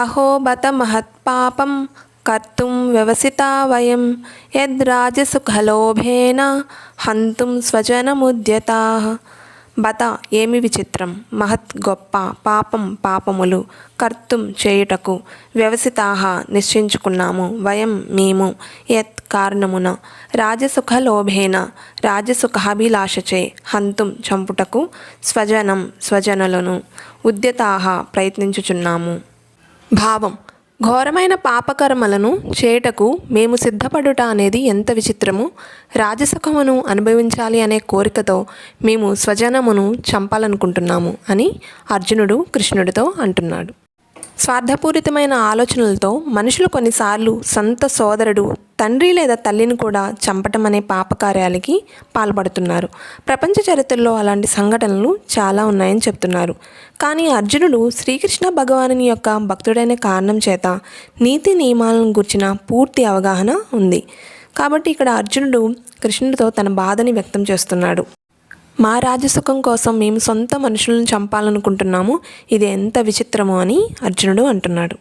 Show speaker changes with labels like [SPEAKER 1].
[SPEAKER 1] అహో బత మహత్పాపం కర్తుం వ్యవసితా వయం యద్రాజసుఖలోభేన హంతుం స్వజనముద్యతాః. బత ఏమి విచిత్రం, మహత్ గొప్ప, పాపం పాపములు, కర్తుం చేయుటకు, వ్యవసితాః నిశ్చయించుకున్నాము, వయం మేము, యత్ కారణమున, రాజసుఖలోభేన రాజసుఖాభిలాషచే, హంతుం చంపుటకు, స్వజనం స్వజనులను, ఉద్యతాః ప్రయత్నించుచున్నాము. భావం: ఘోరమైన పాపకర్మలను చేయుటకు మేము సిద్ధపడుట అనేది ఎంత విచిత్రము. రాజసుఖమును అనుభవించాలి అనే కోరికతో మేము స్వజనమును చంపాలనుకుంటున్నాము అని అర్జునుడు కృష్ణుడితో అంటున్నాడు. స్వార్థపూరితమైన ఆలోచనలతో మనుషులు కొన్నిసార్లు సొంత సోదరుడు, తండ్రి లేదా తల్లిని కూడా చంపటం అనే పాపకార్యాలకి పాల్పడుతున్నారు. ప్రపంచ చరిత్రలో అలాంటి సంఘటనలు చాలా ఉన్నాయని చెప్తున్నారు. కానీ అర్జునుడు శ్రీకృష్ణ భగవానుని యొక్క భక్తుడైన కారణం చేత నీతి నియమాలను గుర్చిన పూర్తి అవగాహన ఉంది. కాబట్టి ఇక్కడ అర్జునుడు కృష్ణుడితో తన బాధని వ్యక్తం చేస్తున్నాడు. మా రాజసుఖం కోసం మేము సొంత మనుషులను చంపాలనుకుంటున్నాము, ఇది ఎంత విచిత్రమో అని అర్జునుడు అంటున్నాడు.